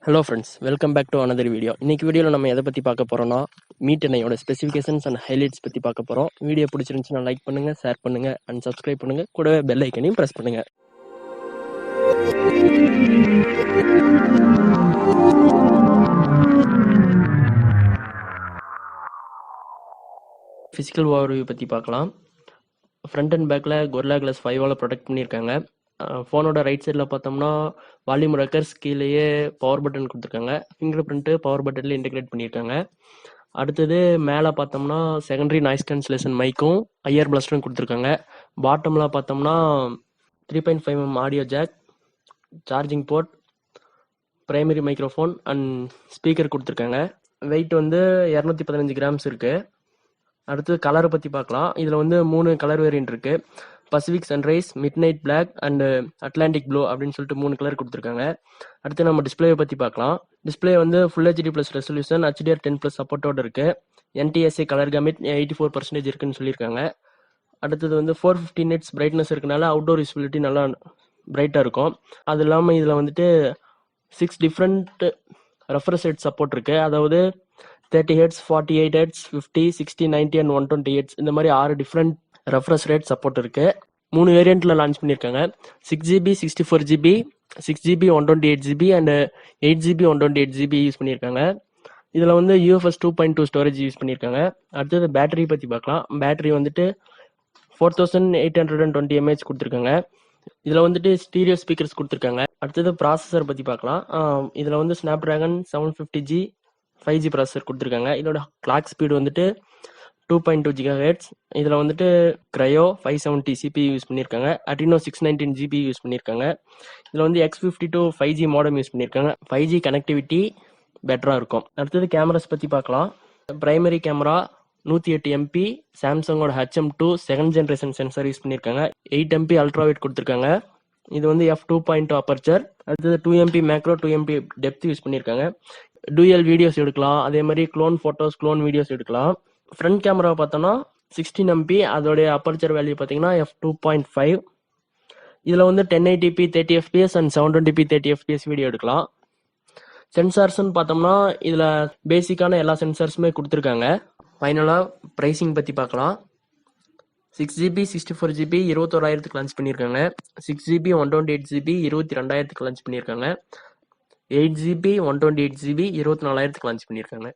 Hello friends, welcome back to another video. இன்னைக்கு வீடியோவில் நம்ம எதை பற்றி பார்க்க போகிறோம்னா, மீட் எண்ணெயோட ஸ்பெசிஃபிகேஷன்ஸ் அண்ட் ஹைலைட்ஸ் பற்றி பார்க்க போகிறோம். வீடியோ பிடிச்சிருந்துச்சுன்னா லைக் பண்ணுங்கள், ஷேர் பண்ணுங்கள் அண்ட் சப்ஸ்கிரைப் பண்ணுங்கள். கூடவே பெல் ஐக்கனையும் ப்ரெஸ் பண்ணுங்கள். ஃபிசிக்கல் ஓவர்வியூ பற்றி பார்க்கலாம். ஃப்ரண்ட் அண்ட் பேக்கில் கொரில்லா கிளாஸ் 5ஆல் ப்ரொடெக்ட் பண்ணியிருக்காங்க. ஃபோனோட ரைட் சைடில் பார்த்தோம்னா வால்யூம் ரெக்கர்ஸ், கீழேயே பவர் பட்டன் கொடுத்துருக்காங்க. ஃபிங்கர் பிரிண்ட்டு பவர் பட்டனில் இன்டெகிரேட் பண்ணியிருக்காங்க. அடுத்தது மேலே பார்த்தோம்னா செகண்டரி நாய்ஸ் கேன்சலேஷன் மைக்கும் ஐஆர் பிளாஸ்டரும் கொடுத்துருக்காங்க. பாட்டமில் பார்த்தோம்னா 3.5mm audio jack, charging port, primary microphone and speaker கொடுத்துருக்காங்க. வெயிட் வந்து 215 கிராம்ஸ் இருக்குது. அடுத்து கலரை பற்றி பார்க்கலாம். இதில் வந்து 3 கலர் வேரியன்ட் இருக்குது. Pacific sunrise, midnight black and Atlantic blue அப்படின்னு சொல்லிட்டு 3 கலர் கொடுத்துருக்காங்க. அடுத்து நம்ம டிஸ்பிளேவை பற்றி பார்க்கலாம். டிஸ்பிளே வந்து full HD plus resolution, HDR10+ சப்போர்ட்டோடு இருக்குது. NTSA கலர் கமிட் 84% இருக்குன்னு சொல்லியிருக்காங்க. அடுத்தது வந்து 450 nits பிரைட்னஸ் இருக்கனால அவுட்டோர் விசிபிலிட்டி நல்லா பிரைட்டாக இருக்கும். அது இல்லாமல் இதில் வந்துட்டு 6 டிஃப்ரெண்ட் ரெஃப்ரெஷ் ரேட் சப்போர்ட் இருக்குது. அதாவது 30 Hz, 48 Hz, 50, 60, 90 அண்ட் 120 Hz இந்த மாதிரி 6 டிஃப்ரெண்ட் ரெஃப்ரெஷ் ரேட் சப்போர்ட் இருக்குது. 3 வேரியண்ட்டில் லான்ச் பண்ணியிருக்காங்க. 6GB, 64GB, 6GB, 128GB and 8GB, 128GB use பண்ணியிருக்காங்க. இதில் வந்து UFS 2.2 ஸ்டோரேஜ் யூஸ் பண்ணியிருக்காங்க. அடுத்தது பேட்டரி பற்றி பார்க்கலாம். பேட்டரி வந்துட்டு 4820 mAh கொடுத்துருக்காங்க. இதில் வந்துட்டு ஸ்டீரியோ ஸ்பீக்கர்ஸ் கொடுத்துருக்காங்க. அடுத்தது ப்ராசஸர் பற்றி பார்க்கலாம். இதில் வந்து ஸ்னாப்ட்ராகன் 750G 5G ப்ராசஸர் கொடுத்துருக்காங்க. இதோட கிளாக் ஸ்பீடு வந்துட்டு 2.2 GHz. இதில் வந்துட்டு க்ரையோ 570 CPU யூஸ் பண்ணியிருக்காங்க. Adreno 619 GPU யூஸ் பண்ணியிருக்காங்க. இதில் வந்து X52 5G மாடம் யூஸ் பண்ணியிருக்காங்க. 5G கனெக்டிவிட்டி பெட்டராக இருக்கும். அடுத்தது கேமராஸ் பற்றி பார்க்கலாம். Primary camera 108 MP சாம்சங்கோட HM2 second generation sensor use பண்ணியிருக்காங்க. 8 MP அல்ட்ராவைட் கொடுத்துருக்காங்க. இது வந்து f2.2 அப்பர்ச்சர். அடுத்தது 2 MP macro, 2 MP depth use பண்ணியிருக்காங்க. டூயல் வீடியோஸ் எடுக்கலாம், அதே மாதிரி க்ளோன் ஃபோட்டோஸ், க்ளோன் வீடியோஸ் எடுக்கலாம். ஃப்ரண்ட் கேமரா பார்த்தோன்னா 16 MP, அதோடைய அப்பர்ச்சர் வேல்யூ பார்த்தீங்கன்னா f2.5. இதில் வந்து 1080p 30 fps and 720p 30 fps video எடுக்கலாம். சென்சார்ஸ்ன்னு பார்த்தோம்னா இதில் பேசிக்கான எல்லா சென்சார்ஸுமே கொடுத்துருக்காங்க. ஃபைனலாக ப்ரைஸிங் பற்றி பார்க்கலாம். 6GB, 64GB 21,000க்கு லான்ச் பண்ணியிருக்காங்க. 6GB, 128GB 22,000க்கு லான்ச் பண்ணியிருக்காங்க. 8GB, 128GB 24,000க்கு லான்ச் பண்ணியிருக்காங்க.